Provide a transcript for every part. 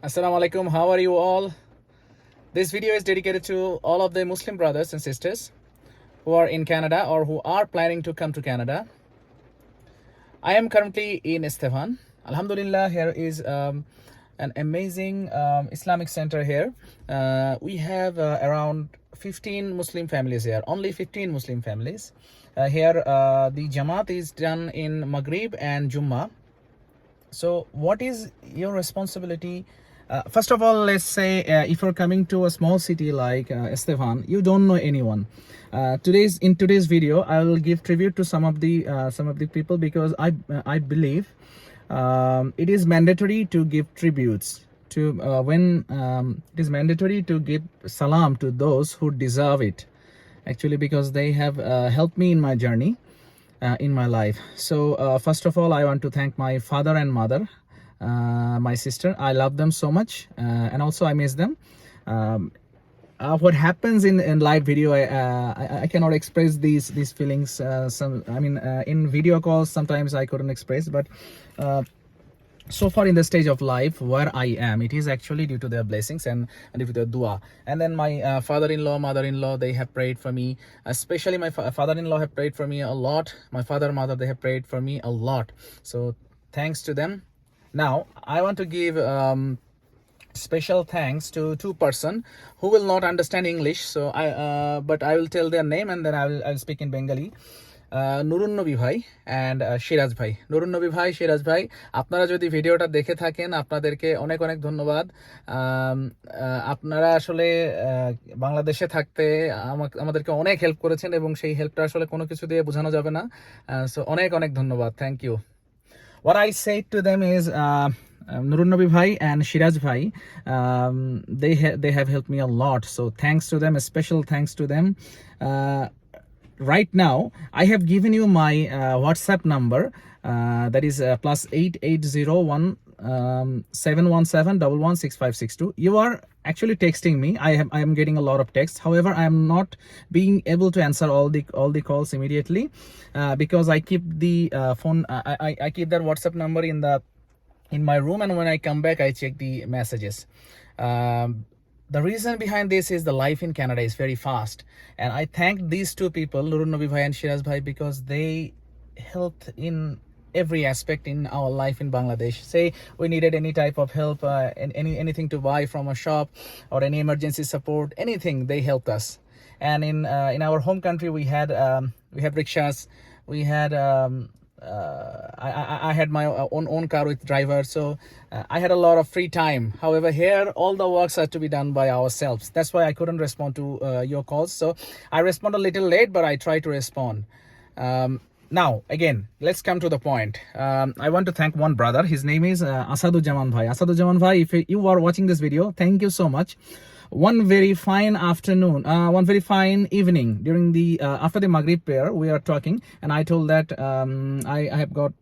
Assalamu alaikum. How are you all? This video is dedicated to all of the Muslim brothers and sisters who are in Canada or who are planning to come to Canada. I am currently in Estevan. Alhamdulillah, here is an amazing Islamic center here. We have around 15 Muslim families here, only 15 Muslim families. Here, the Jamaat is done in Maghrib and Jummah. So what is your responsibility? First of all, let's say if you're coming to a small city like Estevan, you don't know anyone. In today's video, I will give tribute to some of the people, because I believe it is mandatory to give tributes to when it is mandatory to give salam to those who deserve it, actually, because they have helped me in my journey in my life. So first of all, I want to thank my father and mother, my sister. I love them so much, and also I miss them. What happens in live video, I cannot express these feelings. In video calls sometimes I couldn't express, but so far in the stage of life where I am, it is actually due to their blessings and due to their dua. And then my father-in-law, mother-in-law, they have prayed for me. Especially my father-in-law have prayed for me a lot. My father, mother, they have prayed for me a lot. So thanks to them. Now I want to give special thanks to two person who will not understand English. So but I will tell their name, and then I'll speak in Bengali. Nurun নবী ভাই and Siraj ভাই। নুরুন নবী ভাই, সিরাজ ভাই, আপনারা যদি ভিডিওটা দেখে থাকেন, আপনাদেরকে অনেক অনেক ধন্যবাদ। আপনারা আসলে বাংলাদেশে থাকতে আমাদেরকে অনেক হেল্প করেছেন, এবং সেই হেল্পটা আসলে কোনো কিছু দিয়ে বোঝানো যাবে না। সো অনেক অনেক ধন্যবাদ, thank you. What I say to them is, Nurun Nabi Bhai and Shiraj Bhai, they have helped me a lot. So thanks to them, a special thanks to them. Right now, I have given you my WhatsApp number. That is +8801 717116562. You are actually texting me. I am getting a lot of texts. However, I am not being able to answer all the calls immediately, because I keep the phone. I keep that WhatsApp number in my room, and when I come back, I check the messages. The reason behind this is the life in Canada is very fast, and I thank these two people, Nurun Nabi Bhai and Shiraz Bhai, because they helped in every aspect in our life in Bangladesh. Say we needed any type of help, anything to buy from a shop, or any emergency support, anything, they helped us. And in our home country, we had rickshaws, we had I had my own car with driver, so I had a lot of free time. However, here all the works are to be done by ourselves. That's why I couldn't respond to your calls. So I respond a little late, but I try to respond. Now again, let's come to the point. I want to thank one brother. His name is Asaduzzaman Bhai. Asaduzzaman Bhai, if you are watching this video, thank you so much. One very fine afternoon, one very fine evening, during the after the Maghrib prayer, we are talking, and I told that I have got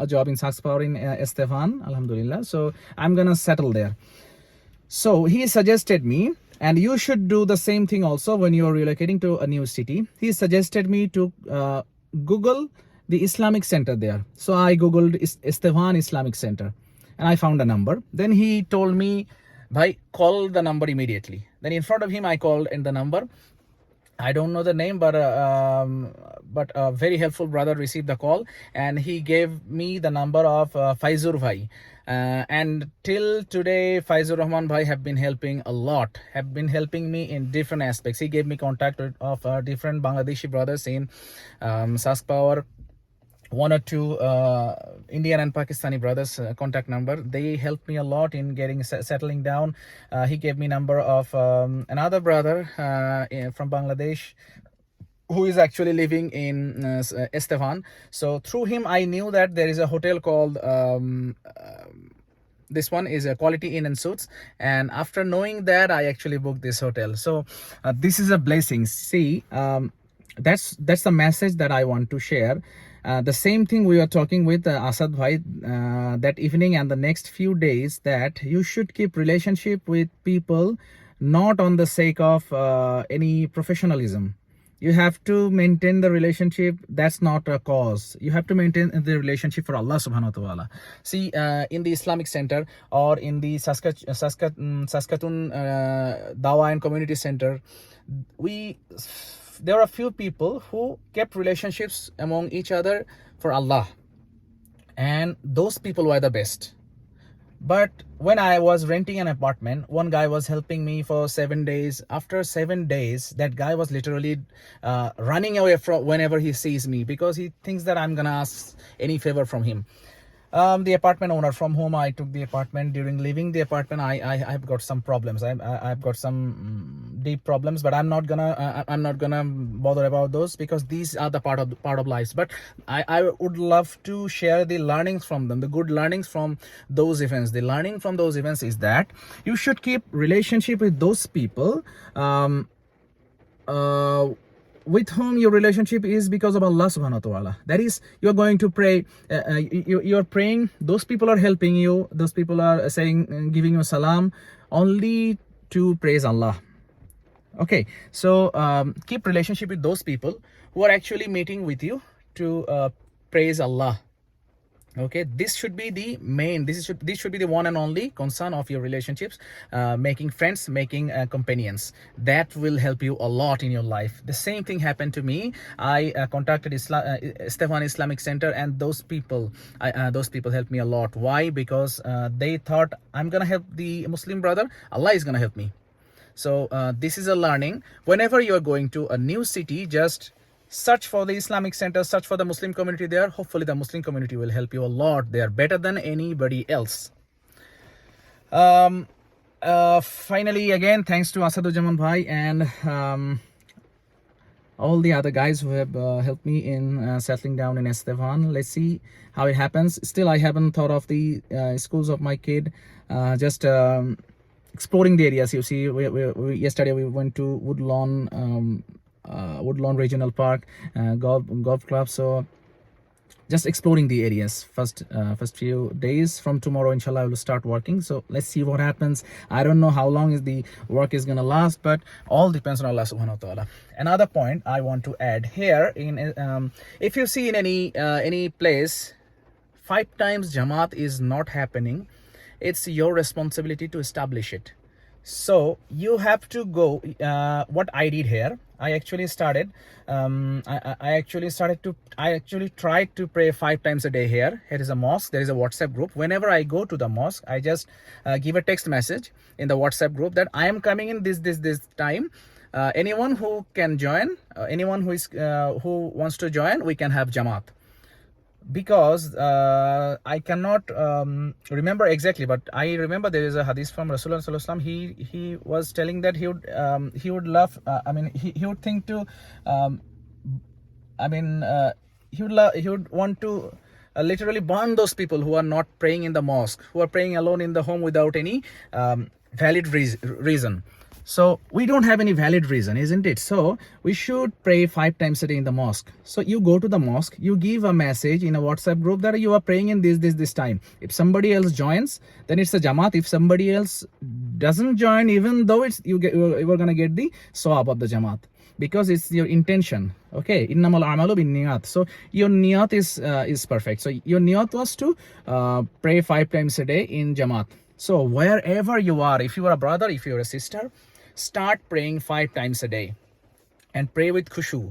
a job in Sax Power in Estevan, alhamdulillah, so I'm gonna settle there. So he suggested me, and you should do the same thing also when you are relocating to a new city. He suggested me to Google the Islamic Center there. So I googled Estevan Islamic Center, and I found a number. Then he told me, Bhai, call the number immediately. Then in front of him, I called in the number. I don't know the name, but a very helpful brother received the call, and he gave me the number of Faizur Bhai. And till today, Faizur Rahman Bhai have been helping a lot, have been helping me in different aspects. He gave me contact of different Bangladeshi brothers in Sask Power, one or two Indian and Pakistani brothers contact number. They helped me a lot in getting settling down. He gave me number of another brother from Bangladesh who is actually living in Estevan. So through him, I knew that there is a hotel called this one is a Quality Inn and Suites, and after knowing that, I actually booked this hotel. So this is a blessing. See, that's the message that I want to share. The same thing we are talking with Asad Bhai that evening and the next few days, that you should keep relationship with people not on the sake of any professionalism. You have to maintain the relationship. That's not a cause. You have to maintain the relationship for Allah subhanahu wa ta'ala. See, in the Islamic Center or in the Saskatoon Dawa and Community Center, there are a few people who kept relationships among each other for Allah, and those people were the best. But when I was renting an apartment, one guy was helping me for 7 days. After 7 days, that guy was literally running away from whenever he sees me, because he thinks that I'm gonna ask any favor from him. The apartment owner from whom I took the apartment, during leaving the apartment, I've got some problems. I've got some deep problems, but I'm not gonna bother about those, because these are the part of life. But I would love to share the learnings from them, the good learnings from those events. The learning from those events is that you should keep relationship with those people with whom your relationship is because of Allah subhanahu wa ta'ala. That is, you're going to pray, you're praying, those people are helping you, those people are saying, giving you salam only to praise Allah. Okay, so keep relationship with those people who are actually meeting with you to praise Allah. Okay, this should be the main, this should be the one and only concern of your relationships. Making friends, making companions, that will help you a lot in your life. The same thing happened to me. I contacted Stefan Islamic Center, and those people helped me a lot. Why? Because they thought, I'm gonna help the Muslim brother, Allah is gonna help me. So this is a learning. Whenever you are going to a new city, just search for the Islamic Center, search for the Muslim community there. Hopefully the Muslim community will help you a lot. They are better than anybody else. Finally, again, thanks to Asaduzzaman Bhai and all the other guys who have helped me in settling down in Estevan. Let's see how it happens. Still, I haven't thought of the schools of my kid. Just exploring the areas. You see, yesterday we went to Woodlawn Regional Park, golf club. So just exploring the areas. First few days. From tomorrow, inshallah, I will start working. So let's see what happens. I don't know how long the work is gonna last, but all depends on Allah subhanahu wa ta'ala. Another point I want to add here, if you see in any place 5 times Jamaat is not happening, it's your responsibility to establish it. So you have to go. What I did here, I actually started. I actually tried to pray 5 times a day here. Here is a mosque. There is a WhatsApp group. Whenever I go to the mosque, I just give a text message in the WhatsApp group that I am coming in this time. Anyone who can join, anyone who wants to join, we can have Jamaat. Because I cannot remember exactly, but I remember there is a hadith from Rasulullah sallallahu alaihi wasallam. He was telling that he would love. He would think to. He would want to literally burn those people who are not praying in the mosque, who are praying alone in the home without any valid reason. So we don't have any valid reason, isn't it? So we should pray 5 times a day in the mosque. So you go to the mosque, you give a message in a WhatsApp group that you are praying in this time. If somebody else joins, then it's a Jamaat. If somebody else doesn't join, even though you're gonna get the sawab of the Jamaat, because it's your intention. Okay, innamal a'malu bin niyat. So your niyat is perfect. So your niyat was to pray 5 times a day in Jamaat. So wherever you are, if you are a brother, if you're a sister, start praying 5 times a day and pray with khushu.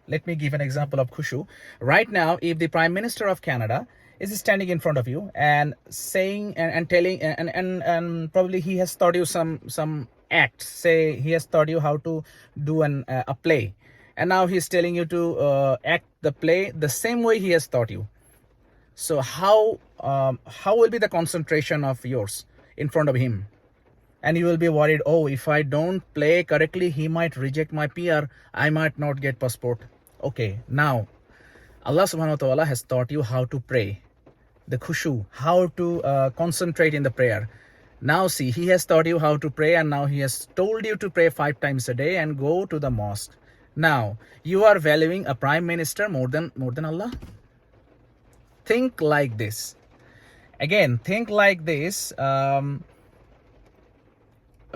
Let me give an example of khushu. Right now, if the Prime Minister of Canada is standing in front of you and saying and telling and probably he has taught you some act, say he has taught you how to do a play, and now he's telling you to act the play the same way he has taught you. So how will be the concentration of yours in front of him? And you will be worried, oh, if I don't play correctly, he might reject my PR. I might not get passport. Okay, now Allah subhanahu wa ta'ala has taught you how to pray, the khushu, how to concentrate in the prayer. Now see, he has taught you how to pray, and now he has told you to pray 5 times a day and go to the mosque. Now you are valuing a prime minister more than Allah. Think like this. Again, think like this.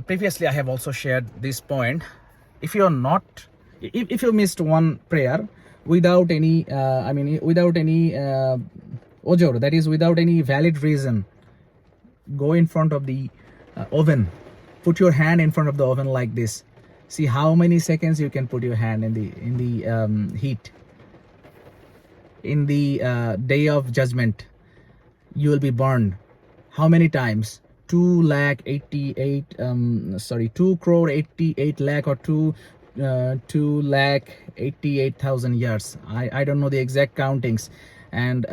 Previously I have also shared this point. If you are not if you missed one prayer without any without any ojor, that is without any valid reason, go in front of the oven, put your hand in front of the oven like this. See how many seconds you can put your hand in the heat. In the day of judgment you will be burned. How many times? 2 crore 88 lakh or 2 lakh 88,000 years. I don't know the exact countings, and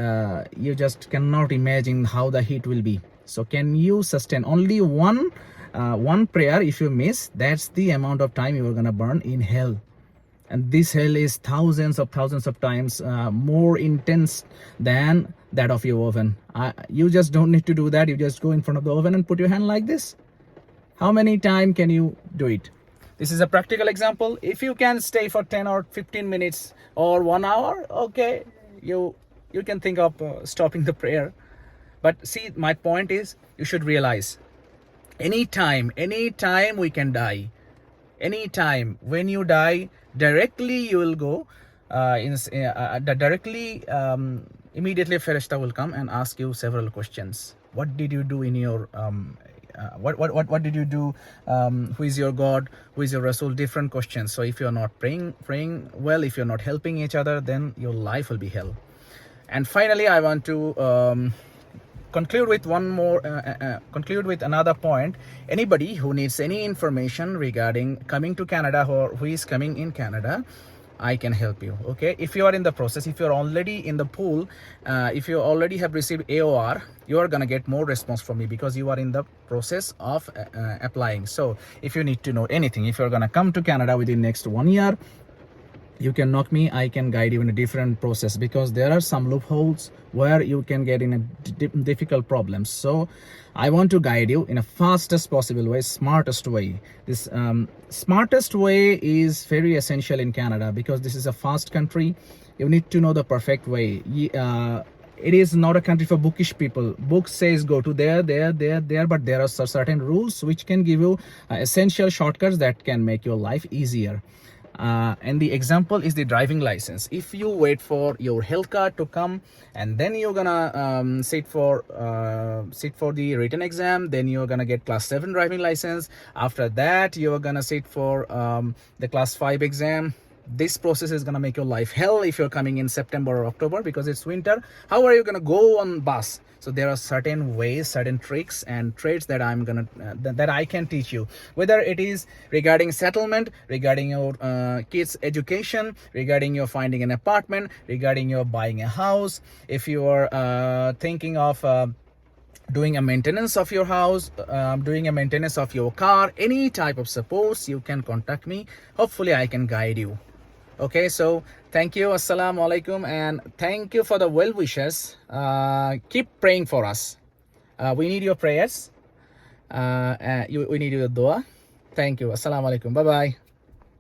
you just cannot imagine how the heat will be. So can you sustain only one prayer? If you miss, that's the amount of time you are gonna burn in hell. And this hell is thousands of times more intense than that of your oven. You just don't need to do that. You just go in front of the oven and put your hand like this. How many times can you do it? This is a practical example. If you can stay for 10 or 15 minutes or 1 hour, okay, you can think of stopping the prayer. But see, my point is, you should realize, anytime we can die. Anytime when you die, directly you will go immediately Farishta will come and ask you several questions. What did you do in your what did you do? Who is your God? Who is your Rasul? Different questions. So if you're not praying well, if you're not helping each other, then your life will be hell. And finally, I want to conclude with another point. Anybody who needs any information regarding coming to Canada or who is coming in Canada, I can help you. Okay, if you are in the process, if you're already in the pool, if you already have received AOR, you are gonna get more response from me because you are in the process of applying. So if you need to know anything, if you're gonna come to Canada within next 1 year, you can knock me. I can guide you in a different process, because there are some loopholes where you can get in a difficult problems. So I want to guide you in a fastest possible way, smartest way. This smartest way is very essential in Canada, because this is a fast country. You need to know the perfect way. It is not a country for bookish people. Book says go to there, but there are certain rules which can give you essential shortcuts that can make your life easier. And the example is the driving license. If you wait for your health card to come, and then you're gonna sit for the written exam, then you're gonna get class 7 driving license. After that, you're gonna sit for the class 5 exam. This process is gonna make your life hell if you're coming in September or October, because it's winter. How are you gonna go on bus? So there are certain ways, certain tricks and trades that that I can teach you, whether it is regarding settlement, regarding your kids' education, regarding your finding an apartment, regarding your buying a house. If you are thinking of doing a maintenance of your house, doing a maintenance of your car, any type of support, you can contact me. Hopefully I can guide you. Okay, so thank you, assalamu alaikum, and thank you for the well wishes. Keep praying for us. We need your prayers. We need your dua. Thank you, assalamu alaikum, bye bye.